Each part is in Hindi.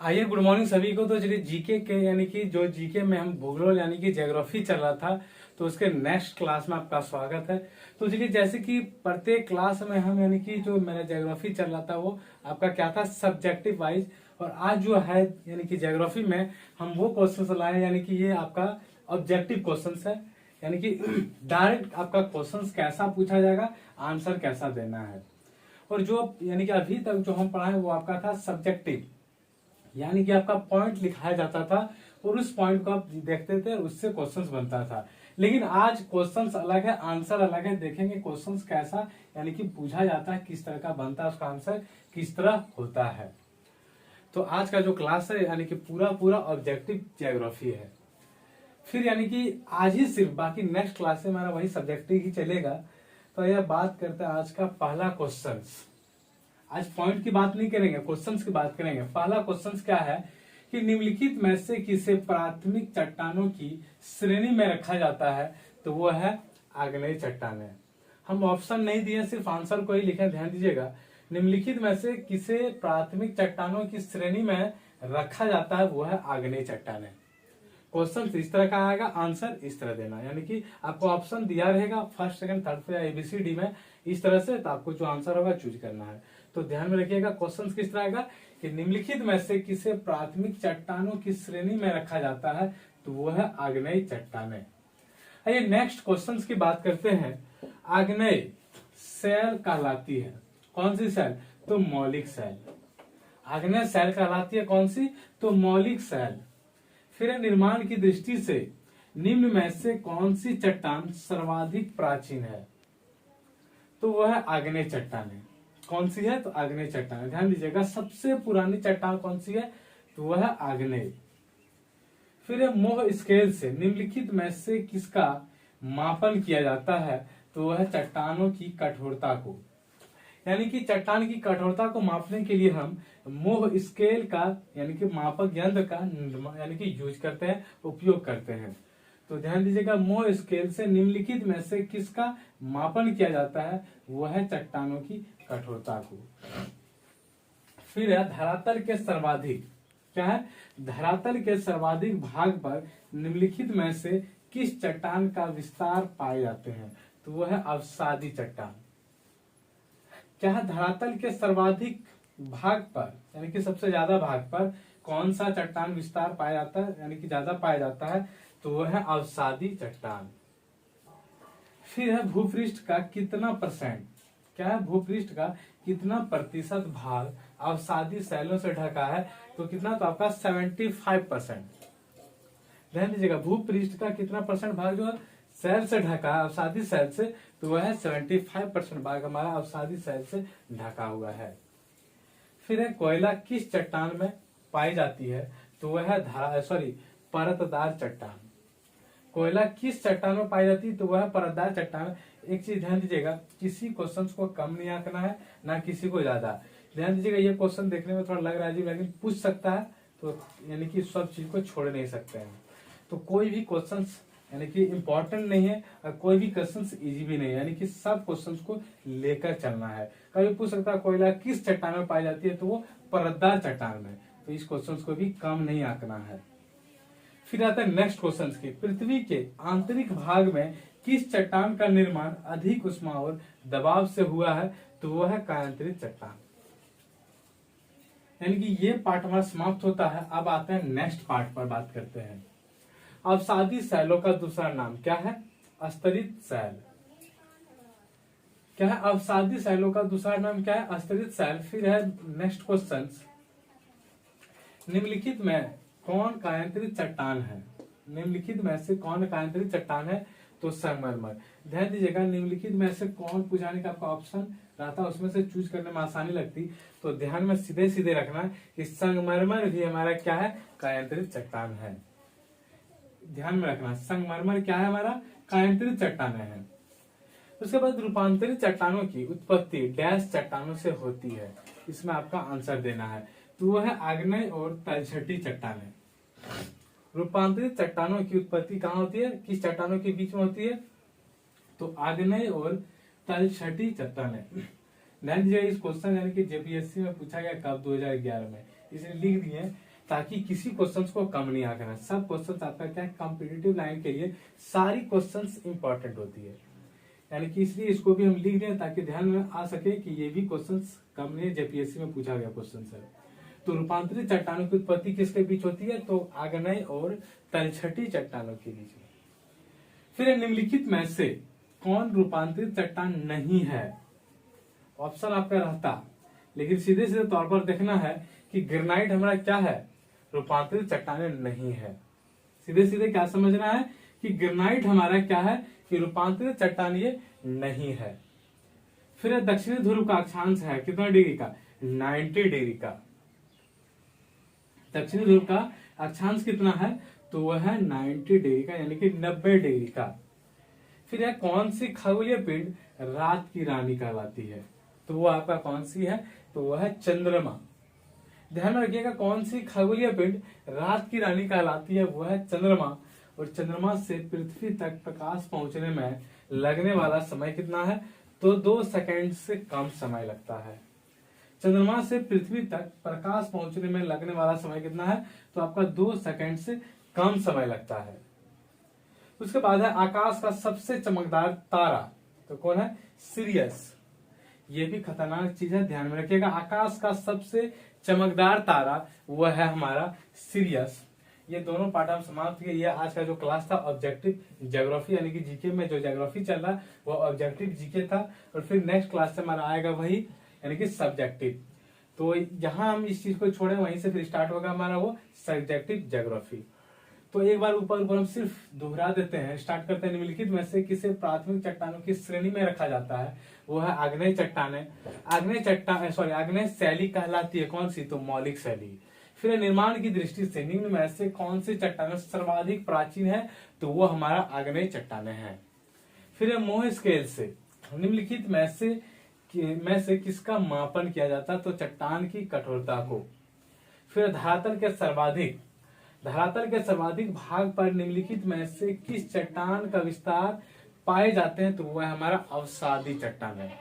आइए, गुड मॉर्निंग सभी को। तो चलिए जीके के यानी कि जो जीके में हम भूगोल यानी कि ज्योग्राफी चल रहा था, तो उसके नेक्स्ट क्लास में आपका स्वागत है। तो चलिए, जैसे कि प्रत्येक क्लास में हम यानी कि जो मेरा ज्योग्राफी चल रहा था वो आपका क्या था, सब्जेक्टिव वाइज। और आज जो है यानी कि ज्योग्राफी में हम वो क्वेश्चन लाए यानी कि ये आपका ऑब्जेक्टिव क्वेश्चन है, यानी कि डायरेक्ट आपका क्वेश्चन कैसा पूछा जाएगा, आंसर कैसा देना है। और जो यानी कि अभी तक जो हम पढ़ाए वो आपका था सब्जेक्टिव, यानी कि आपका पॉइंट लिखाया जाता था और उस पॉइंट को आप देखते थे, उससे क्वेश्चंस बनता था। लेकिन आज क्वेश्चंस अलग है, आंसर अलग है। देखेंगे क्वेश्चंस कैसा यानी कि पूछा जाता है, किस तरह का बनता है, उसका आंसर किस तरह होता है। तो आज का जो क्लास है यानी कि पूरा पूरा ऑब्जेक्टिव ज्योग्राफी है। फिर यानी कि आज ही सिर्फ, बाकी नेक्स्ट क्लास से हमारा वही सब्जेक्टिव ही चलेगा। तो यह बात करते हैं आज का पहला क्वेश्चन। आज पॉइंट की बात नहीं करेंगे, क्वेश्चंस की बात करेंगे। पहला क्वेश्चंस क्या है कि निम्नलिखित में से किसे प्राथमिक चट्टानों की श्रेणी में रखा जाता है, तो वो है आग्नेय चट्टानें। हम ऑप्शन नहीं दिए, सिर्फ आंसर को ही लिखे, ध्यान दीजिएगा। निम्नलिखित में से किसे प्राथमिक चट्टानों की श्रेणी में रखा जाता है, वो है आग्नेय चट्टानें। क्वेश्चन इस तरह का आएगा, आंसर इस तरह देना, यानी कि आपको ऑप्शन दिया रहेगा फर्स्ट सेकंड थर्ड पे एबीसीडी में इस तरह से, तो आपको जो आंसर होगा चूज करना है। तो ध्यान में रखिएगा क्वेश्चन किस तरह आएगा कि निम्नलिखित में से किसे प्राथमिक चट्टानों की श्रेणी में रखा जाता है, तो वो है आग्नेय चट्टानें। आइए नेक्स्ट क्वेश्चन की बात करते हैं। आग्नेय सेल कहलाती है कौन सी सेल, तो मौलिक सेल। आग्नेय सेल कहलाती है कौन सी, तो मौलिक सेल। फिर निर्माण की दृष्टि से निम्न में से कौन सी चट्टान सर्वाधिक प्राचीन है, तो वह है आग्नेय चट्टानें। कौन सी है, तो आग्नेय चट्टान। ध्यान दीजिएगा सबसे पुरानी चट्टान कौन सी है, तो वह है आग्नेय। फिर मोह स्केल से निम्नलिखित में से किसका मापन किया जाता है, तो वह है चट्टानों की कठोरता को। यानी कि चट्टान की कठोरता को मापने के लिए हम मोह स्केल का यानी कि मापक यंत्र का यानी कि यूज करते हैं, उपयोग करते हैं। तो ध्यान दीजिएगा मोह स्केल से निम्नलिखित में से किसका मापन किया जाता है, वह है चट्टानों की कठोरता को। फिर है धरातल के सर्वाधिक, क्या है, धरातल के सर्वाधिक भाग पर निम्नलिखित में से किस चट्टान का विस्तार पाए जाते हैं, तो वह है अवसादी चट्टान। क्या है, धरातल के सर्वाधिक भाग पर यानी कि सबसे ज्यादा भाग पर कौन सा चट्टान विस्तार पाया जाता है यानी कि ज्यादा पाया जाता है, तो वह है अवसादी चट्टान। फिर है भूपृष्ठ का कितना परसेंट, क्या है, भूपृष्ठ का कितना प्रतिशत भाग अवसादी शैलों से ढका है, तो कितना, तो आपका 75%। ध्यान दीजिएगा भूपृष्ठ का कितना परसेंट भाग जो है शैल से ढका है, अवसादी शैल से, तो वह है 75% भाग हमारा अवसादी शैल से ढका हुआ है। फिर है कोयला किस चट्टान में पाई जाती है, तो वह है परतदार चट्टान। कोयला किस चट्टान में पाई जाती है, तो वह परतदार चट्टान। एक चीज ध्यान दीजिएगा, किसी क्वेश्चन को कम नहीं आंकना है, ना किसी को ज्यादा। ध्यान दीजिएगा ये क्वेश्चन देखने में थोड़ा लग रहा है अजीब, लेकिन पूछ सकता है, तो यानी कि सब चीज को छोड़ नहीं सकते हैं। तो कोई भी क्वेश्चन यानी कि इम्पोर्टेंट नहीं है और कोई भी क्वेश्चन इजी भी नहीं है, यानी कि सब क्वेश्चन को लेकर चलना है। कभी पूछ सकता है कोयला किस चट्टान में पाई जाती है, तो वो परतदार चट्टान में। तो इस क्वेश्चन को भी कम नहीं आंकना है। फिर आता है नेक्स्ट क्वेश्चन की, पृथ्वी के आंतरिक भाग में किस चट्टान का निर्माण अधिक उष्मा और दबाव से हुआ है, तो वह है कायांतरित चट्टान। यानी कि ये पार्ट हमारा समाप्त होता है। अब आते हैं नेक्स्ट पार्ट पर, बात करते हैं अवसादी शैलों का दूसरा नाम क्या है, अस्तरित शैल। क्या है, अवसादी शैलों का दूसरा नाम क्या है, अस्तरित शैल। फिर है नेक्स्ट क्वेश्चन, निम्नलिखित में कौन कायांतरित चट्टान है, निम्नलिखित में से कौन कायांतरित चट्टान है, तो संगमरमर। ध्यान दीजिएगा निम्नलिखित में से कौन पूछाने का आपका ऑप्शन रहता है, उसमें से चूज करने में आसानी लगती। तो ध्यान में सीधे सीधे रखना कि संगमरमर भी हमारा क्या है, कायांतरित चट्टान है। ध्यान में रखना संगमरमर क्या है, हमारा कायांतरित चट्टानें हैं। उसके बाद रूपांतरित चट्टानों की उत्पत्ति डैश चट्टानों से होती है, इसमें आपका आंसर देना है, तो वह है आग्नेय और तलछटी चट्टानें। रूपांतरित चट्टानों की उत्पत्ति कहाँ होती है, किस चट्टानों के बीच में होती है, तो आग्नेय और तलछटी चट्टानें। ध्यान दीजिएगा इस क्वेश्चन यानी कि जेपीएससी में पूछा गया कब, 2011 में, इसलिए लिख दिए ताकि किसी क्वेश्चन को कम नहीं आकर, सब क्वेश्चन आपका क्या है कॉम्पिटिटिव लाइन के लिए सारी क्वेश्चंस इंपॉर्टेंट होती है, यानी कि इसलिए इसको भी हम लिख दें ताकि ध्यान में आ सके कि ये भी क्वेश्चंस कम नहीं जेपीएससी में पूछा गया क्वेश्चन है। तो रूपांतरित चट्टानों की उत्पत्ति किसके बीच होती है, तो आग्नेय और तलछटी चट्टानों के बीच में। फिर निम्नलिखित में से कौन रूपांतरित चट्टान नहीं है, ऑप्शन आपका रहता, लेकिन सीधे सीधे तौर पर देखना है कि ग्रेनाइट हमारा क्या है, रूपांतरित चट्टाने नहीं है। सीधे सीधे क्या समझना है कि ग्रेनाइट हमारा क्या है कि रूपांतरित चट्टान ये नहीं है। फिर दक्षिणी ध्रुव का अक्षांश है कितना डिग्री का, 90 डिग्री का। दक्षिणी ध्रुव का अक्षांश कितना है, तो वह है 90 डिग्री का, यानी कि 90 डिग्री का। फिर यह कौन सी खगोलीय पिंड रात की रानी कहलाती है, तो वो आपका कौन सी है, तो वह है चंद्रमा। ध्यान में रखिएगा कौन सी खगोलीय पिंड रात की रानी कहलाती है, वो है चंद्रमा। और चंद्रमा से पृथ्वी तक प्रकाश पहुंचने में लगने वाला समय कितना है, तो 2 सेकंड से कम समय लगता है। चंद्रमा से पृथ्वी तक प्रकाश पहुंचने में लगने वाला समय कितना है, तो आपका 2 सेकंड से कम समय लगता है। उसके बाद है आकाश का सबसे चमकदार तारा, तो कौन है, सिरियस। ये भी खतरनाक चीज है, ध्यान में रखिएगा। आकाश का सबसे चमकदार तारा वह है हमारा सिरियस। ये दोनों पार्ट हम समाप्त किए। ये आज का जो क्लास था ऑब्जेक्टिव ज्योग्राफी, यानी कि जीके में जो ज्योग्राफी चल रहा है वो ऑब्जेक्टिव जीके था। और फिर नेक्स्ट क्लास से हमारा आएगा वही, यानी कि सब्जेक्टिव। तो जहां हम इस चीज को छोड़े वहीं से फिर स्टार्ट होगा हमारा वो सब्जेक्टिव ज्योग्राफी। तो एक बार ऊपर ऊपर हम सिर्फ दोहरा देते हैं। स्टार्ट करते हैं, निम्नलिखित में से किसे प्राथमिक चट्टानों की श्रेणी में रखा जाता है, वो है आग्नेय चट्टानें। आग्नेय शैली कहलाती है कौन सी, तो मौलिक शैली। फिर निर्माण की दृष्टि से निम्न में से कौन सी चट्टानें सर्वाधिक प्राचीन है, तो वो हमारा आग्नेय चट्टानें हैं। फिर मोह स्केल से निम्नलिखित में से किसका मापन किया जाता है, तो चट्टान की कठोरता को। फिर धरातल के सर्वाधिक भाग पर निम्नलिखित में से किस चट्टान का विस्तार पाए जाते हैं, तो वह हमारा अवसादी चट्टान है।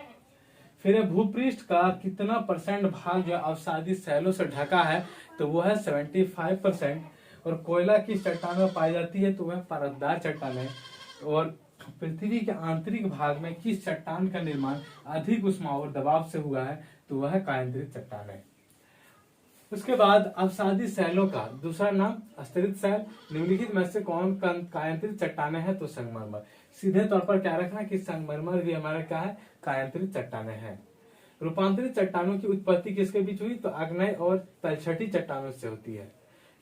फिर भूपृष्ठ का कितना % भाग जो अवसादी शैलों से ढका है, तो वह है 75%। और कोयला किस चट्टान में पाई जाती है, तो वह परतदार चट्टान है। और पृथ्वी के आंतरिक भाग में किस चट्टान का निर्माण अधिक ऊष्मा और दबाव से हुआ है, तो वह कायांतरित चट्टान है। उसके बाद अवसादी शैलों का दूसरा नाम स्तरित शैल। निम्नलिखित में से कौन कायांतरित चट्टानें हैं, तो संगमरमर। सीधे तौर पर क्या रखना कि संगमरमर भी हमारा क्या है, कायांतरित चट्टानें हैं। रूपांतरित चट्टानों की उत्पत्ति किसके बीच हुई, तो आग्नेय और तलछटी चट्टानों से होती है।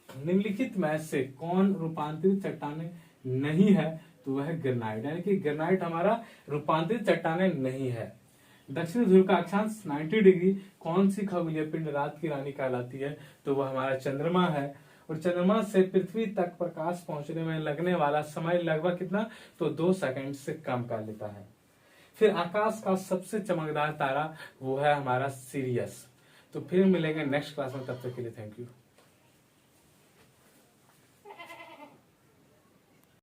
निम्नलिखित में से कौन रूपांतरित चट्टानें नहीं है, तो वह ग्रेनाइट, यानी कि ग्रेनाइट हमारा रूपांतरित चट्टानें नहीं है। दक्षिणी ध्रुव का अक्षांश 90 डिग्री। कौन सी खगोलीय पिंड रात की रानी कहलाती है, तो वह हमारा चंद्रमा है। और चंद्रमा से पृथ्वी तक प्रकाश पहुंचने में लगने वाला समय लगभग कितना, तो 2 सेकंड से कम कर लेता है। फिर आकाश का सबसे चमकदार तारा वो है हमारा सिरियस। तो फिर मिलेंगे नेक्स्ट क्लास में, तब तक के लिए थैंक यू।